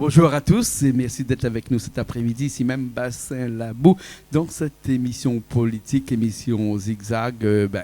Bonjour à tous et merci d'être avec nous cet après-midi, ici même Bassin Labou, dans cette émission politique, émission Zigzag,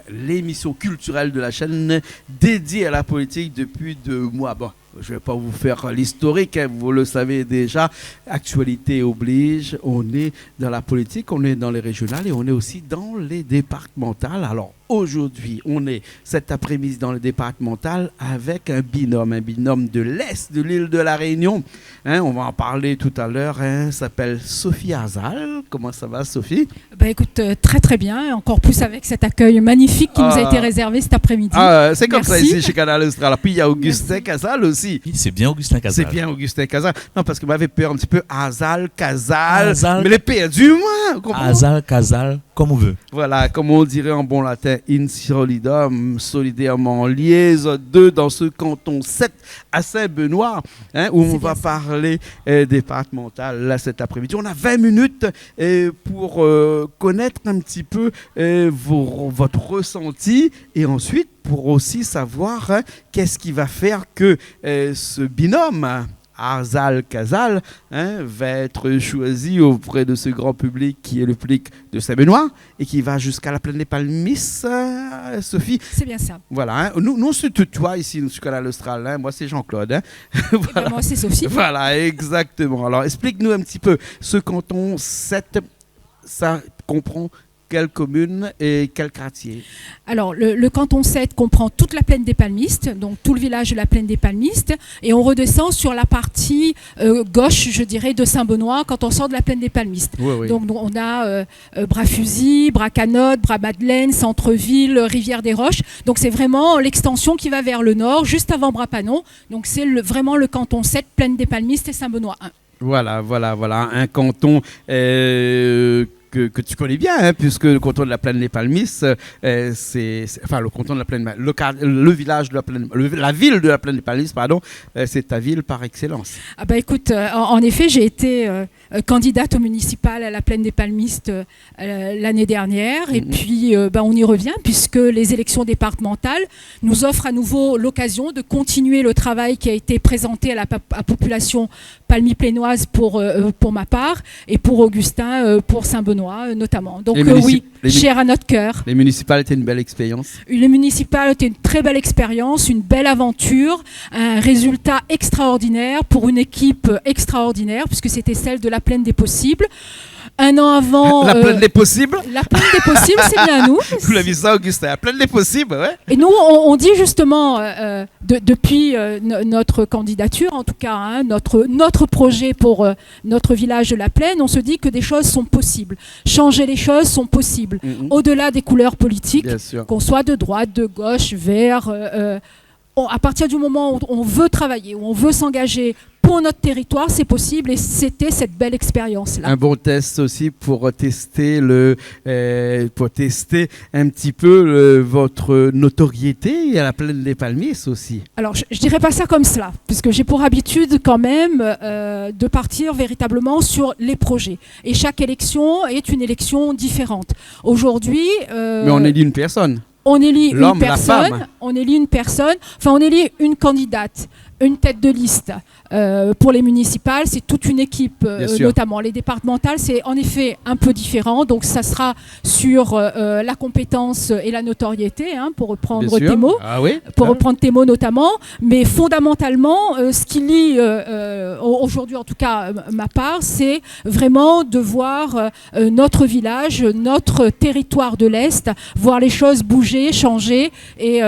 l'émission culturelle de la chaîne dédiée à la politique depuis 2 mois. Bon, je ne vais pas vous faire l'historique, hein, vous le savez déjà, actualité oblige, on est dans la politique, on est dans les régionales et on est aussi dans les départementales. Alors aujourd'hui, on est cet après-midi dans le départemental avec un binôme de l'Est de l'île de la Réunion. Hein, on va en parler tout à l'heure. Hein, s'appelle Sophie Azal. Comment ça va, Sophie? Écoute, très très bien. Encore plus avec cet accueil magnifique qui nous a été réservé cet après-midi. C'est comme ça ici chez Canal Austral. Puis il y a Augustin Casal aussi. C'est bien Augustin Casal. C'est bien Augustin Casal. Non, parce que m'avait peur un petit peu Azal, Casal. Mais les perdu, moi. Azal, Casal, comme on veut. Voilà, comme on dirait en bon latin, in solidum, solidairement liés, deux dans ce canton 7 à Saint-Benoît, hein, où on va parler départemental là cet après-midi. On a 20 minutes pour connaître un petit peu votre ressenti et ensuite pour aussi savoir qu'est-ce qui va faire que ce binôme Azal-Casal va être choisi auprès de ce grand public qui est le public de Saint-Benoît et qui va jusqu'à la plaine des Palmistes, Sophie. C'est bien ça. Voilà, nous on se tutoie ici sur Canal Austral. Moi c'est Jean-Claude. Voilà. Moi c'est Sophie. Voilà, exactement. Alors explique-nous un petit peu ce canton 7, ça comprend quelle commune et quel quartier? Alors, le canton 7 comprend toute la plaine des Palmistes, donc tout le village de la plaine des Palmistes, et on redescend sur la partie gauche, je dirais, de Saint-Benoît, quand on sort de la plaine des Palmistes. Oui, oui. Donc, on a Bras-Fusil, Bras-Canotte, Bras-Madeleine, Centre-Ville, Rivière-des-Roches. Donc, c'est vraiment l'extension qui va vers le nord, juste avant Bras-Panon. Donc, c'est vraiment le canton 7, plaine des Palmistes et Saint-Benoît 1. Voilà, un canton que tu connais bien, hein, puisque le canton de la plaine des Palmistes, le canton de la plaine, le village de la plaine, la ville de la plaine des Palmistes, pardon, c'est ta ville par excellence. Écoute, en effet, j'ai été candidate au municipal à la plaine des Palmistes l'année dernière, et puis on y revient puisque les élections départementales nous offrent à nouveau l'occasion de continuer le travail qui a été présenté à la population palmi-plénoise pour ma part et pour Augustin pour Saint-Benoît notamment. Donc cher à notre cœur. Les municipales étaient une belle expérience. Les municipales étaient une très belle expérience, une belle aventure, un résultat extraordinaire pour une équipe extraordinaire puisque c'était celle de la plaine des possibles. Un an avant... La plaine des possibles? La plaine des possibles, c'est bien nous. Vous l'avez vu ça, Augustin? La plaine des possibles, ouais. Et nous, on dit justement, depuis notre candidature, en tout cas, hein, notre projet pour notre village de la plaine, on se dit que des choses sont possibles. Changer les choses sont possibles. Au-delà des couleurs politiques, qu'on soit de droite, de gauche, vert... à partir du moment où on veut travailler, où on veut s'engager pour notre territoire, c'est possible et c'était cette belle expérience-là. Un bon test aussi pour tester un petit peu votre notoriété à la plaine des Palmistes aussi. Alors, je dirais pas ça comme cela, puisque j'ai pour habitude quand même de partir véritablement sur les projets. Et chaque élection est une élection différente. Aujourd'hui... Mais on élit une personne. On élit une personne, on élit une candidate, une tête de liste. Pour les municipales, c'est toute une équipe, notamment les départementales, c'est en effet un peu différent. Donc ça sera sur la compétence et la notoriété, hein, pour reprendre tes mots, reprendre tes mots notamment. Mais fondamentalement, ce qui lie aujourd'hui, en tout cas ma part, c'est vraiment de voir notre village, notre territoire de l'Est, voir les choses bouger, changer et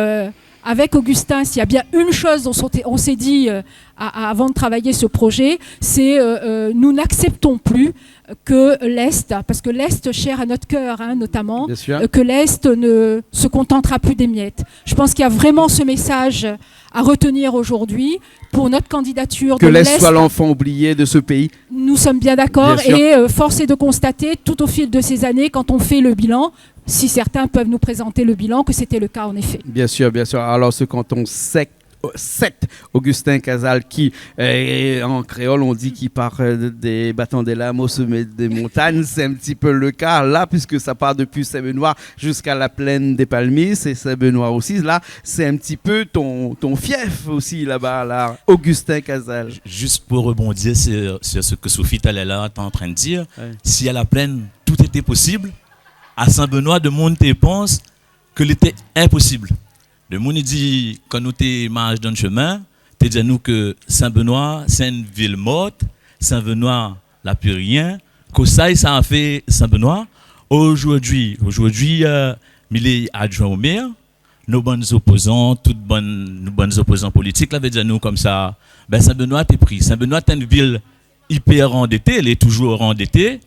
avec Augustin, s'il y a bien une chose dont on s'est dit avant de travailler ce projet, c'est nous n'acceptons plus que l'Est, parce que l'Est cher à notre cœur, hein, notamment, que l'Est ne se contentera plus des miettes. Je pense qu'il y a vraiment ce message à retenir aujourd'hui pour notre candidature de l'Est. Que l'Est soit l'enfant oublié de ce pays. Nous sommes bien d'accord et force est de constater tout au fil de ces années, quand on fait le bilan, si certains peuvent nous présenter le bilan, que c'était le cas en effet. Bien sûr. Alors ce canton 7 7. Augustin Casal qui, en créole, on dit qu'il part des bâtons des lames au sommet des montagnes. C'est un petit peu le cas là, puisque ça part depuis Saint-Benoît jusqu'à la plaine des Palmiers. C'est Saint-Benoît aussi. Là, c'est un petit peu ton fief aussi là-bas, là, Augustin Casal. Juste pour rebondir sur ce que Sophie Talela est en train de dire, si à la plaine tout était possible, à Saint-Benoît, de monde pense que c'était impossible. Le monde dit, quand nous marchons dans le chemin, tu dis à nous que Saint-Benoît, c'est une ville morte, Saint-Benoît n'a plus rien, que ça a fait Saint-Benoît. Aujourd'hui, il est adjoint au maire, nos bonnes opposants, nos bonnes opposants politiques, là, veut dire nous comme ça, ben Saint-Benoît est pris. Saint-Benoît est une ville hyper endettée, elle est toujours endettée.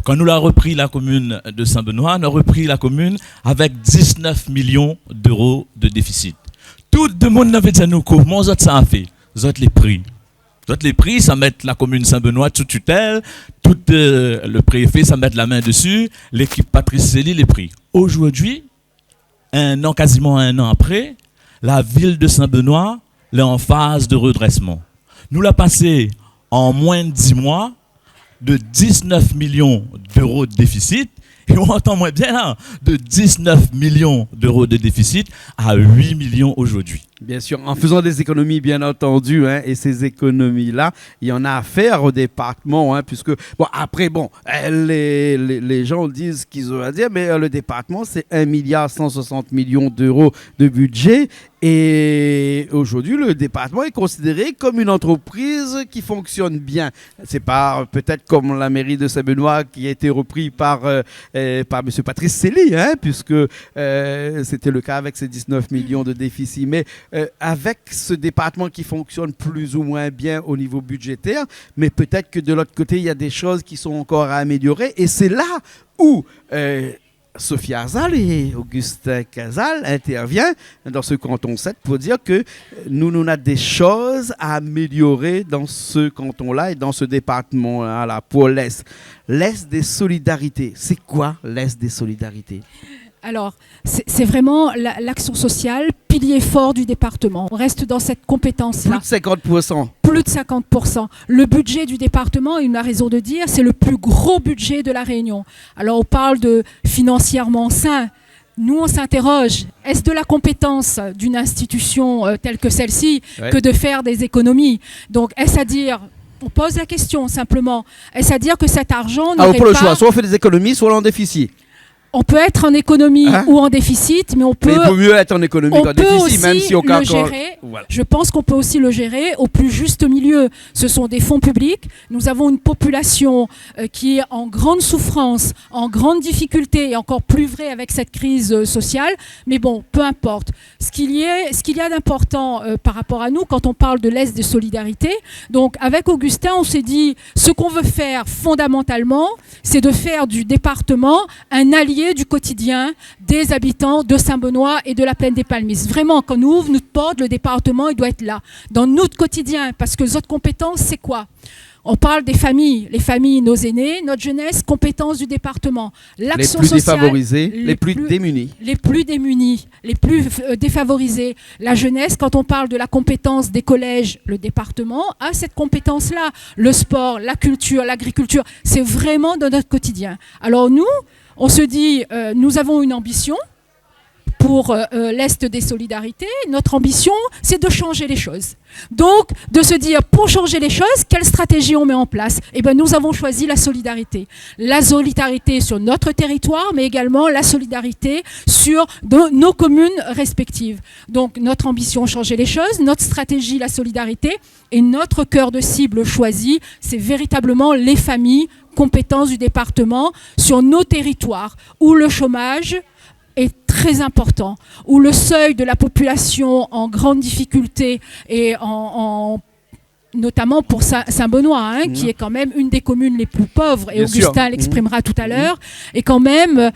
Quand nous avons repris la commune de Saint-Benoît, nous avons repris la commune avec 19 millions d'euros de déficit. Tout le monde avait dit à nous comment ça a fait. Vous les prix. Ça met la commune Saint-Benoît sous tutelle, tout le préfet, ça met la main dessus, l'équipe Patrice Célie les prix. Aujourd'hui, quasiment un an après, la ville de Saint-Benoît est en phase de redressement. Nous l'avons passé en moins de 10 mois de 19 millions d'euros de déficit, et on entend moins bien là, de 19 millions d'euros de déficit à 8 millions aujourd'hui. Bien sûr, en faisant des économies, bien entendu, et ces économies-là, il y en a à faire au département, puisque, les gens disent ce qu'ils ont à dire, mais le département, c'est 1,160 milliard d'euros de budget, et aujourd'hui, le département est considéré comme une entreprise qui fonctionne bien. C'est pas peut-être comme la mairie de Saint-Benoît qui a été repris par M. Patrice Célie, puisque c'était le cas avec ses 19 millions de déficit, mais avec ce département qui fonctionne plus ou moins bien au niveau budgétaire, mais peut-être que de l'autre côté, il y a des choses qui sont encore à améliorer. Et c'est là où Sophie Arzal et Augustin Casal interviennent dans ce canton 7 pour dire que nous avons des choses à améliorer dans ce canton-là et dans ce département-là pour l'Est. L'Est des solidarités. C'est quoi l'Est des solidarités ? Alors, c'est vraiment l'action sociale, pilier fort du département. On reste dans cette compétence-là. Plus de 50%. Plus de 50%. Le budget du département, il a raison de dire, c'est le plus gros budget de la Réunion. Alors, on parle de financièrement sain. Nous, on s'interroge, est-ce de la compétence d'une institution telle que celle-ci que de faire des économies ? Donc, est-ce à dire... On pose la question simplement. Est-ce à dire que cet argent n'aurait pas... le choix, soit on fait des économies, soit on est en déficit. On peut être en économie ou en déficit, mais on peut... Mais il vaut mieux être en économie qu'en déficit, même si on le gérer. Voilà. Je pense qu'on peut aussi le gérer au plus juste milieu. Ce sont des fonds publics. Nous avons une population qui est en grande souffrance, en grande difficulté, et encore plus vrai avec cette crise sociale. Mais bon, peu importe. Ce qu'il y a d'important par rapport à nous, quand on parle de l'Est des solidarités, donc avec Augustin, on s'est dit, ce qu'on veut faire fondamentalement, c'est de faire du département un allié du quotidien des habitants de Saint-Benoît et de la plaine des Palmiers. Vraiment, quand nous ouvrons notre porte, le département, il doit être là, dans notre quotidien, parce que notre compétence, c'est quoi ? On parle des familles, les familles, nos aînés, notre jeunesse, compétences du département. L'action sociale, défavorisés, les plus démunis. Les plus démunis, les plus défavorisés. La jeunesse, quand on parle de la compétence des collèges, le département a cette compétence-là. Le sport, la culture, l'agriculture, c'est vraiment dans notre quotidien. Alors nous, on se dit, nous avons une ambition pour l'Est des solidarités. Notre ambition, c'est de changer les choses. Donc, de se dire, pour changer les choses, quelle stratégie on met en place ? Eh bien, nous avons choisi la solidarité. La solidarité sur notre territoire, mais également la solidarité sur nos communes respectives. Donc, notre ambition, changer les choses. Notre stratégie, la solidarité. Et notre cœur de cible choisi, c'est véritablement les familles, compétences du département sur nos territoires où le chômage est très important, où le seuil de la population en grande difficulté et en notamment pour Saint-Benoît, qui est quand même une des communes les plus pauvres, et Augustin l'exprimera tout à l'heure. Et quand même,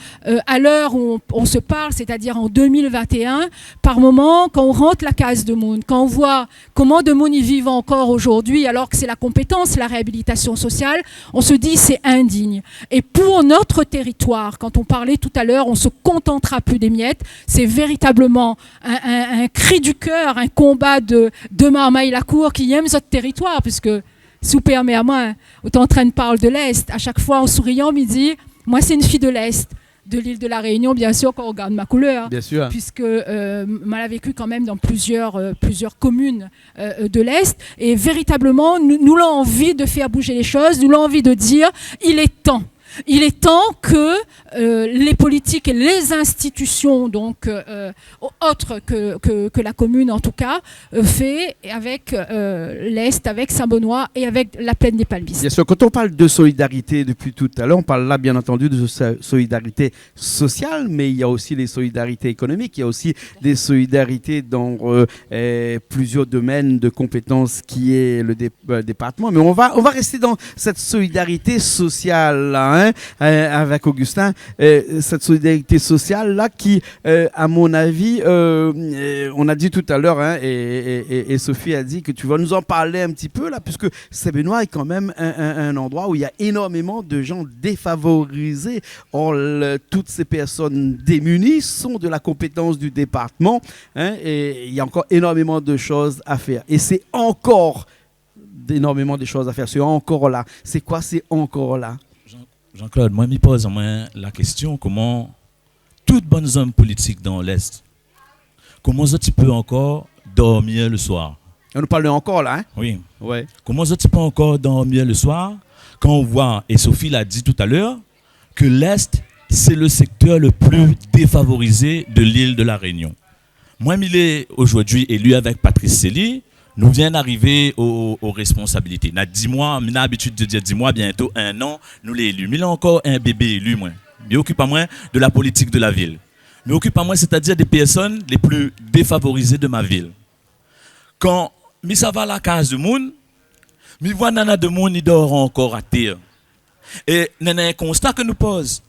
à l'heure où on se parle, c'est-à-dire en 2021, par moment, quand on rentre la case de Moun, quand on voit comment de Moun y vivent encore aujourd'hui, alors que c'est la compétence, la réhabilitation sociale, on se dit c'est indigne. Et pour notre territoire, quand on parlait tout à l'heure, on se contentera plus des miettes, c'est véritablement un cri du cœur, un combat de Marmaille-la-Cour qui aime notre territoire, puisque sous permet à moi, autant en train de parler de l'Est, à chaque fois en souriant, il dit, moi c'est une fille de l'Est, de l'île de la Réunion, bien sûr, quand on regarde ma couleur, bien sûr. Puisque m'a vécu quand même dans plusieurs communes de l'Est, et véritablement, nous l'avons envie de faire bouger les choses, nous l'avons envie de dire, il est temps. Il est temps que les politiques et les institutions, donc autres que la commune en tout cas, fait avec l'Est, avec Saint-Benoît et avec la plaine des Palmistes. Bien sûr, quand on parle de solidarité depuis tout à l'heure, on parle là bien entendu de solidarité sociale, mais il y a aussi les solidarités économiques, il y a aussi des solidarités dans plusieurs domaines de compétences qui est le département. Mais on va rester dans cette solidarité sociale là, avec Augustin, cette solidarité sociale là qui, à mon avis, on a dit tout à l'heure, et Sophie a dit que tu vas nous en parler un petit peu là, puisque Saint-Benoît est quand même un endroit où il y a énormément de gens défavorisés. Or, toutes ces personnes démunies sont de la compétence du département, et il y a encore énormément de choses à faire. Et c'est encore énormément de choses à faire. C'est encore là. C'est quoi? C'est encore là. Jean-Claude, moi, je me pose la question, comment toutes bonnes hommes politiques dans l'Est, comment ça tu peux encore dormir le soir? On nous parle encore là, Oui. Ouais. Comment ça tu peux encore dormir le soir quand on voit, et Sophie l'a dit tout à l'heure, que l'Est, c'est le secteur le plus défavorisé de l'île de la Réunion. Moi, je suis aujourd'hui élu avec Patrice Célie. Nous vient d'arriver aux responsabilités. N'a 10 mois, on a l'habitude de dire 10 mois, bientôt 1 an, nous les élus. Mais il a encore un bébé élu, moi. Mais occupe à moi de la politique de la ville. Mais occupe à moi, c'est-à-dire des personnes les plus défavorisées de ma ville. Quand ça va à la case de monde, mi voit nana de monde, il dort encore à terre. Et nana un constat que nous pose.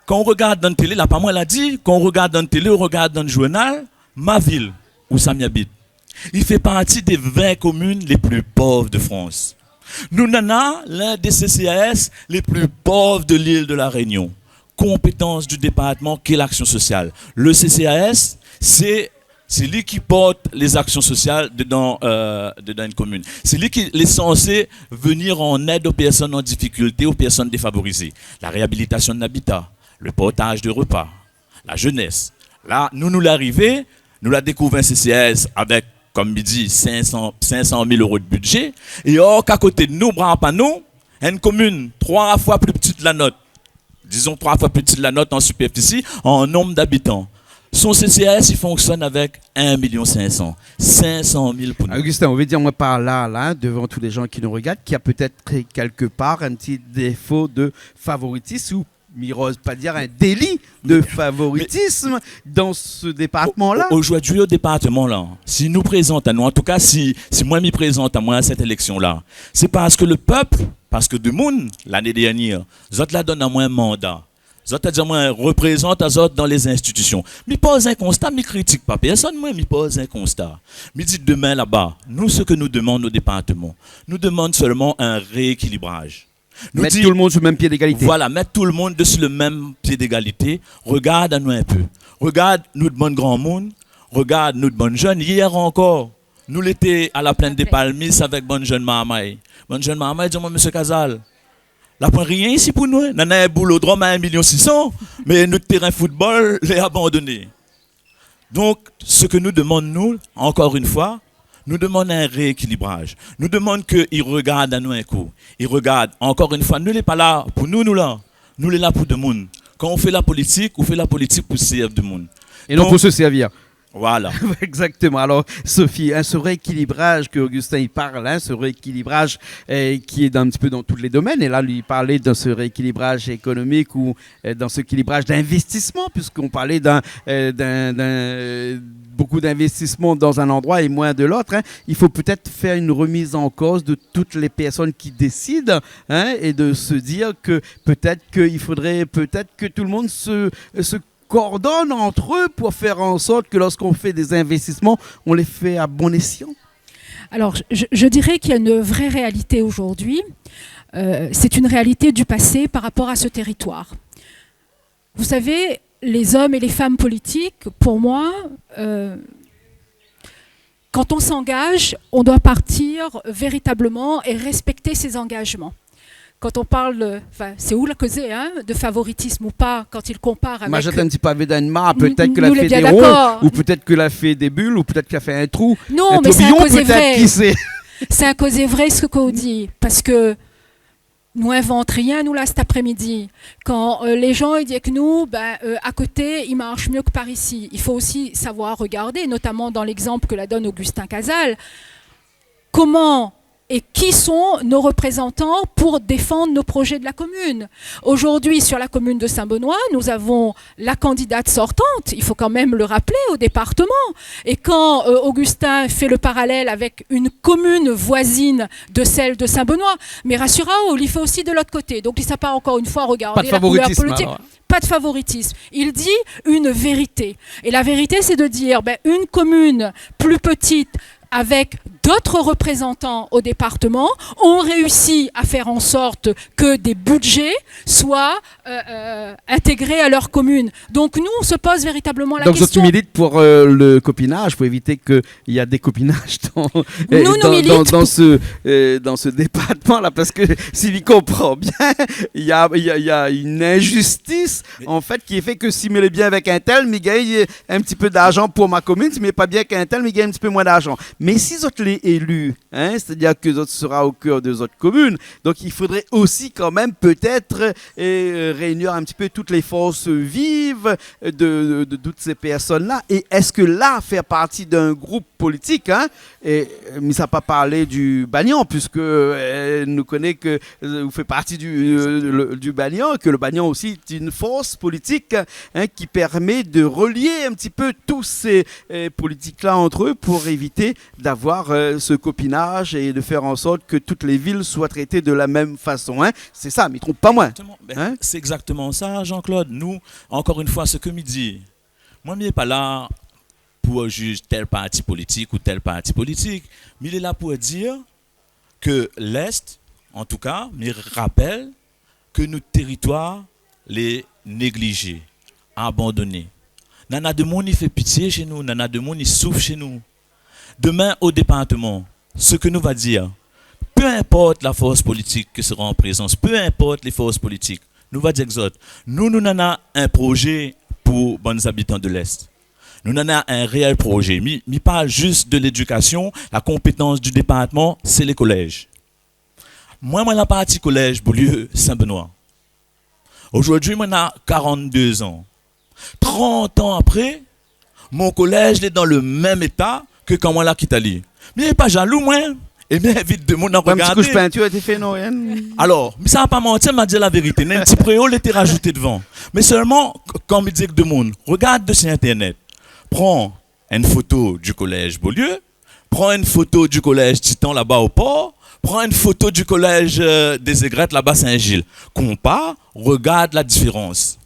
Quand on regarde dans la télé, là, pas moi l'a dit, quand on regarde dans la télé, on regarde dans le journal, ma ville, où ça m'y habite. Il fait partie des 20 communes les plus pauvres de France. Nous avons l'un des CCAS les plus pauvres de l'île de la Réunion. Compétence du département qui est l'action sociale. Le CCAS, c'est lui qui porte les actions sociales dans une commune. C'est lui qui est censé venir en aide aux personnes en difficulté, aux personnes défavorisées. La réhabilitation de l'habitat, le portage de repas, la jeunesse. Là, nous l'arrivons, nous la découvrons un CCAS avec, comme il dit, 500 000 euros de budget. Et or, qu'à côté de nous, nous, une commune 3 fois plus petite la nôtre, disons 3 fois plus petite la nôtre en superficie, en nombre d'habitants. Son CCAS, il fonctionne avec 1,5 million. 500 000 pour nous. Augustin, on veut dire, moi, par là, devant tous les gens qui nous regardent, qu'il y a peut-être quelque part un petit défaut de favoritisme ou Mirose, pas dire un délit de favoritisme dans ce département-là. Aujourd'hui, au département-là, si nous présentons à nous, en tout cas, si moi me présente à moi à cette élection-là, c'est parce que le peuple, parce que de monde, l'année dernière, Zot la donne à moi un mandat. Zot a dit à moi, représente à Zot dans les institutions. Me pose un constat, me critique pas personne, moi, me pose un constat. Me dit demain là-bas, nous, ce que nous demandons au département, nous demandons seulement un rééquilibrage. Mettre tout le monde sur le même pied d'égalité. Voilà, mettre tout le monde sur le même pied d'égalité. Regarde à nous un peu. Regarde nous de bon grand monde. Regarde nous de bonnes jeunes. Hier encore, nous l'étions à la plaine des Palmistes avec bonne jeune Marmaille. Bonne jeune Marmaille, dis-moi, monsieur Casal, là, pas rien ici pour nous. Nous avons un boulodrome à 1,6 million, mais notre terrain football l'est abandonné. Donc, ce que nous demandons, nous, encore une fois, nous demandons un rééquilibrage. Nous demandons qu'ils regardent à nous un coup. Ils regardent, encore une fois, nous ne sommes pas là pour nous là. Nous sommes là pour le monde. Quand on fait la politique pour servir le monde. Et non pour se servir. Voilà. Exactement. Alors, Sophie, ce rééquilibrage que Augustin il parle, ce rééquilibrage qui est un petit peu dans tous les domaines, et là, lui, il parlait de ce rééquilibrage économique ou dans ce équilibrage d'investissement, puisqu'on parlait beaucoup d'investissements dans un endroit et moins de l'autre. Il faut peut-être faire une remise en cause de toutes les personnes qui décident et de se dire que peut-être qu'il faudrait que tout le monde se coordonnent entre eux pour faire en sorte que lorsqu'on fait des investissements, on les fait à bon escient? Alors, je dirais qu'il y a une vraie réalité aujourd'hui. C'est une réalité du passé par rapport à ce territoire. Vous savez, les hommes et les femmes politiques, pour moi, quand on s'engage, on doit partir véritablement et respecter ses engagements. Quand on parle, c'est où la cause de favoritisme ou pas, quand il compare avec... Moi, j'ai un petit pavé d'anima, peut-être que la fait des ronds, ou peut-être que la fait des bulles, ou peut-être qu'elle fait un trou. Non, mais c'est un causé vrai. C'est un causé vrai ce qu'on dit, parce que nous invente rien, nous, là, cet après-midi. Quand les gens ils disent que nous, à côté, ils marchent mieux que par ici. Il faut aussi savoir regarder, notamment dans l'exemple que la donne Augustin Casal, comment et qui sont nos représentants pour défendre nos projets de la commune. Aujourd'hui, sur la commune de Saint-Benoît, nous avons la candidate sortante, il faut quand même le rappeler, au département. Et quand Augustin fait le parallèle avec une commune voisine de celle de Saint-Benoît, mais rassurez-vous, il y fait aussi de l'autre côté. Donc il ne s'est pas encore une fois regardé la couleur politique. Alors. Pas de favoritisme. Il dit une vérité. Et la vérité, c'est de dire une commune plus petite avec d'autres représentants au département ont réussi à faire en sorte que des budgets soient intégrés à leur commune. Donc nous, on se pose véritablement la question. Donc tu milites pour le copinage, pour éviter qu'il y a des copinages dans ce département-là, parce que si je comprends bien, il y a une injustice en fait qui fait que si je mets bien avec un tel, je gagne un petit peu d'argent pour ma commune, si je mets pas bien avec un tel, je gagne un petit peu moins d'argent. Mais si vous les élus, c'est-à-dire que vous sera au cœur de votre commune, donc il faudrait aussi quand même peut-être réunir un petit peu toutes les forces vives de toutes ces personnes-là. Et est-ce que là, faire partie d'un groupe politique, et mais ça n'a pas parlé du Bagnan, puisque nous connaît que vous faites partie du Bagnan, que le Bagnan aussi est une force politique qui permet de relier un petit peu tous ces politiques-là entre eux pour éviter d'avoir ce copinage et de faire en sorte que toutes les villes soient traitées de la même façon. C'est ça, mais trompe pas moi. C'est exactement ça, Jean-Claude. Nous, encore une fois, ce que me dit, moi, je ne suis pas là pour juger tel parti politique ou tel parti politique, mais il est là pour dire que l'Est, en tout cas, me rappelle que nos territoires les négligés, abandonnés. Nana de monde il fait pitié chez nous, nana de monde il souffre chez nous. Demain au département, ce que nous va dire, peu importe la force politique qui sera en présence, peu importe les forces politiques, nous va dire que nous avons un projet pour les habitants de l'Est. Nous avons un réel projet. Mais pas juste de l'éducation, la compétence du département, c'est les collèges. Moi, la partie collège Beaulieu Saint-Benoît. Aujourd'hui, moi, j'ai 42 ans. 30 ans après, mon collège est dans le même état que quand moi, là, Kitali. Mais il n'est pas jaloux, moi. Et bien, vite de mon à regarder. Un petit couche peinture a été fait, non? Alors, mais ça va pas mentir, m'a dit la vérité. Un petit préole était rajouté devant. Mais seulement, quand me dit que de monde, regarde sur Internet. Prends une photo du collège Beaulieu, prends une photo du collège Titan là-bas au port, prends une photo du collège des Aigrettes là-bas Saint-Gilles. Compare, regarde la différence.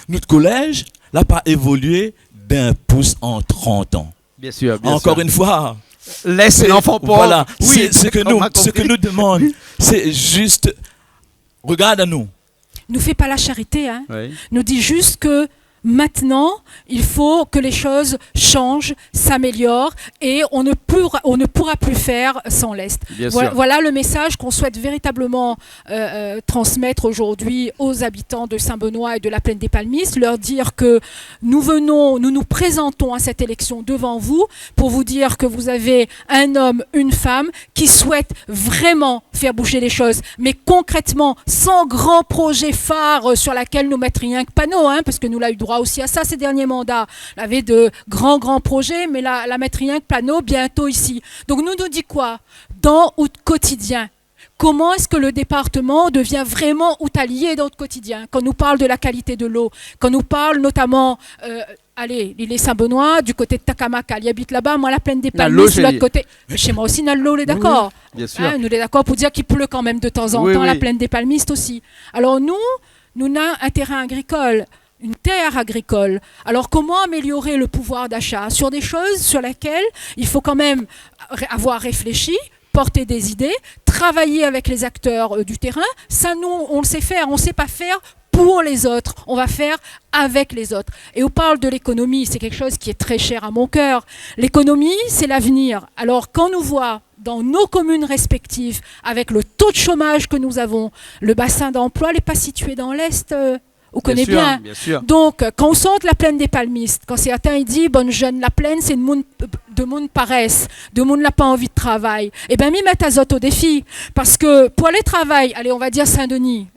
Notre collège n'a pas évolué d'un pouce en 30 ans. Bien sûr, Encore une fois, laisse l'enfant pauvre. Voilà, oui, ce que nous demande, c'est juste, regarde à nous. Nous fait pas la charité, oui. Nous dit juste que maintenant, il faut que les choses changent, s'améliorent et on ne pourra plus faire sans l'Est. Voilà le message qu'on souhaite véritablement transmettre aujourd'hui aux habitants de Saint-Benoît et de la Plaine des Palmistes, leur dire que nous nous présentons à cette élection devant vous pour vous dire que vous avez un homme, une femme qui souhaitent vraiment faire bouger les choses, mais concrètement, sans grand projet phare sur laquelle nous mettre rien que panneau, parce que nous l'avons eu droit droit aussi à ça ces derniers mandats. Il avait de grands projets, mais la mettre rien que Plano bientôt ici. Donc nous dit quoi? Dans notre quotidien, comment est-ce que le département devient vraiment outalier dans notre quotidien? Quand on nous parle de la qualité de l'eau, quand on nous parle notamment... l'île Saint-Benoît, du côté de Takamaka, il habite là-bas, moi la plaine des Palmiers, de l'autre côté. Chez moi aussi, l'eau, on est d'accord. Oui, bien sûr. Nous, on est d'accord pour dire qu'il pleut quand même de temps en temps, la plaine des Palmistes aussi. Alors nous avons un terrain agricole, une terre agricole. Alors comment améliorer le pouvoir d'achat sur des choses sur lesquelles il faut quand même avoir réfléchi, porter des idées, travailler avec les acteurs du terrain. Ça, nous, on le sait faire, on ne sait pas faire pour les autres, on va faire avec les autres. Et on parle de l'économie, c'est quelque chose qui est très cher à mon cœur. L'économie, c'est l'avenir. Alors quand nous voit dans nos communes respectives, avec le taux de chômage que nous avons, le bassin d'emploi n'est pas situé dans l'Est, on connaît bien. Donc, quand on sort de la plaine des Palmistes, quand certains ils disent, bonne jeune, la plaine, c'est de monde paresse, de monde n'a pas envie de travail, eh bien, m'y mettre azote au défi. Parce que pour aller travailler, allez, on va dire Saint-Denis,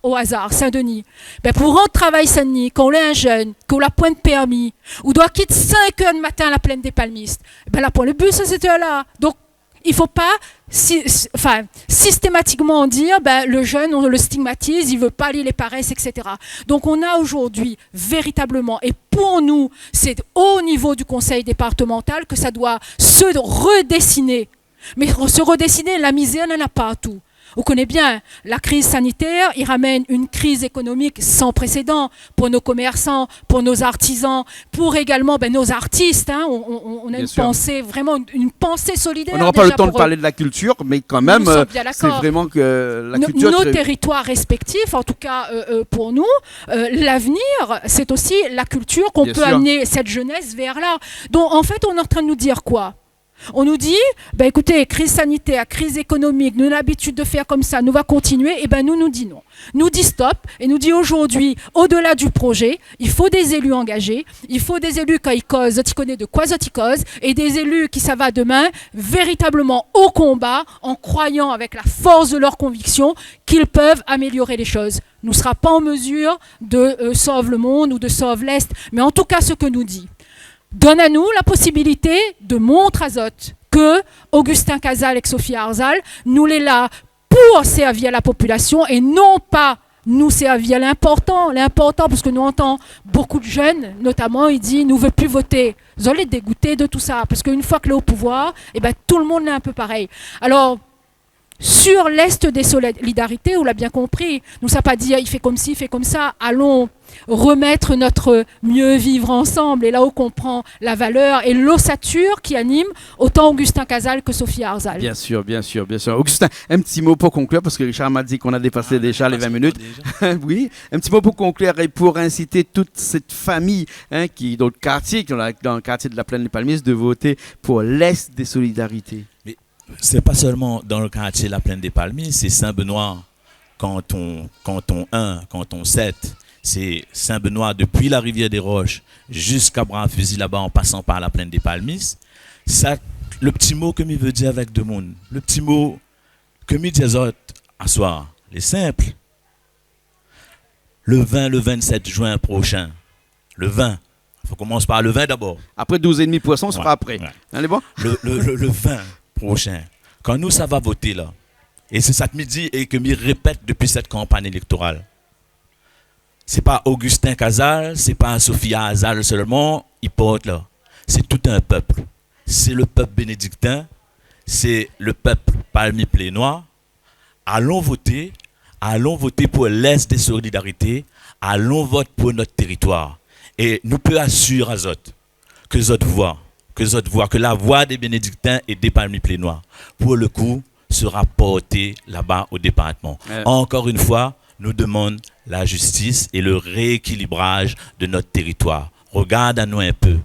au hasard, Saint-Denis, ben, pour rentrer travail Saint-Denis, quand on est un jeune, qu'on a point de permis, ou doit quitter 5 heures du matin à la plaine des Palmistes, ben là, pour le bus, à cette heure-là. Donc, il ne faut pas systématiquement dire le jeune, on le stigmatise, il ne veut pas aller les paresses, etc. Donc on a aujourd'hui véritablement, et pour nous, c'est au niveau du conseil départemental que ça doit se redessiner. Mais se redessiner, la misère n'en a pas tout. On connaît bien la crise sanitaire, il ramène une crise économique sans précédent pour nos commerçants, pour nos artisans, pour également nos artistes. On a une pensée, vraiment une pensée solidaire. On n'aura pas le temps de parler de la culture, mais quand même, c'est vraiment que la culture... Nos territoires respectifs, en tout cas pour nous, l'avenir, c'est aussi la culture qu'on peut amener cette jeunesse vers là. Donc en fait, on est en train de nous dire quoi ? On nous dit, écoutez, crise sanitaire, crise économique, nous avons l'habitude de faire comme ça, nous va continuer, et nous dit non. Nous dit stop, et nous dit aujourd'hui, au-delà du projet, il faut des élus engagés, il faut des élus quand ils causent, ils connaissent de quoi ils causent, et des élus qui ça va demain, véritablement au combat, en croyant avec la force de leur conviction qu'ils peuvent améliorer les choses. Nous ne serons pas en mesure de sauver le monde ou de sauver l'Est, mais en tout cas ce que nous dit. Donne à nous la possibilité de montrer azote que Augustin Cazal et Sophie Arzal, nous les là pour servir la population et non pas nous servir l'important parce que nous entendons beaucoup de jeunes, notamment, ils disent nous ne veulent plus voter. Vous allez dégoûter de tout ça parce qu'une fois que l'est au pouvoir, tout le monde est un peu pareil. Alors, sur l'Est des solidarités, on l'a bien compris, nous ne savons pas dire il fait comme ci, il fait comme ça, allons remettre notre mieux vivre ensemble. Et là où on comprend la valeur et l'ossature qui anime autant Augustin Cazal que Sophie Arzal. Bien sûr. Augustin, un petit mot pour conclure, parce que Richard m'a dit qu'on a dépassé déjà les 20 minutes. Oui, un petit mot pour conclure et pour inciter toute cette famille qui est dans le quartier, dans le quartier de la Plaine des Palmistes, de voter pour l'Est des solidarités. Mais c'est pas seulement dans le quartier de la Plaine des Palmistes, c'est Saint-Benoît, canton 1, canton 7. C'est Saint-Benoît depuis la rivière des Roches jusqu'à Bras-Fusil là-bas en passant par la Plaine des Palmistes. Ça, le petit mot que je veux dire avec deux mondes, le petit mot que je dis à soir, les simples. Le 20, le 27 juin prochain, le 20, il faut commencer par le 20 d'abord. Après 12,5 poissons, on sera après. Ouais. Allez bon? Le 20 prochain, quand nous, ça va voter là, et c'est ça que je dis et que je répète depuis cette campagne électorale. C'est pas Augustin Cazal, c'est pas Sophie Arzal seulement, il porte là. C'est tout un peuple. C'est le peuple bénédictin, c'est le peuple palmi-plénois. Allons voter pour l'Est des solidarités, allons voter pour notre territoire. Et nous peut assurer à Zot que la voix des bénédictins et des palmi-plénois, pour le coup, sera portée là-bas au département. Encore une fois, nous demandons la justice et le rééquilibrage de notre territoire. Regarde à nous un peu.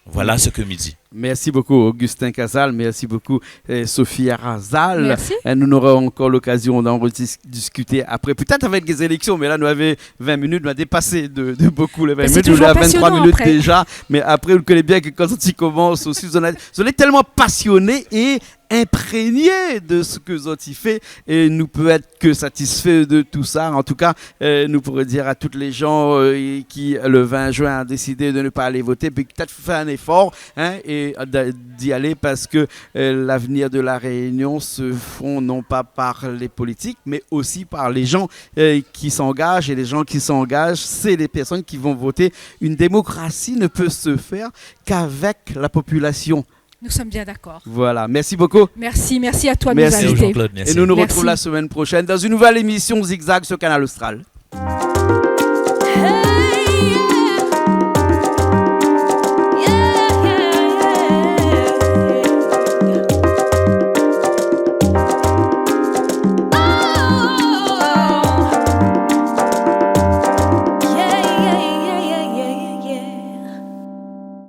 Voilà ce que me dit. Merci beaucoup Augustin Cazal, merci beaucoup Sophie Arzal. Merci. Nous aurons encore l'occasion d'en rediscuter après, peut-être avec les élections, mais là nous avons 20 minutes, nous avons dépassé de beaucoup les 20 minutes, nous avons 23 minutes après. Déjà, mais après vous connaissez bien que quand on commence aussi, vous en êtes tellement passionné et imprégné de ce que Zoti fait et nous peut être que satisfaits de tout ça. En tout cas, nous pourrions dire à toutes les gens qui le 20 juin ont décidé de ne pas aller voter, puis peut-être faire un effort et d'y aller parce que l'avenir de la Réunion se font non pas par les politiques, mais aussi par les gens qui s'engagent. Et les gens qui s'engagent, c'est les personnes qui vont voter. Une démocratie ne peut se faire qu'avec la population. Nous sommes bien d'accord. Voilà, merci beaucoup. Merci à toi de nous inviter. Et nous nous retrouvons la semaine prochaine dans une nouvelle émission Zigzag sur Canal Austral.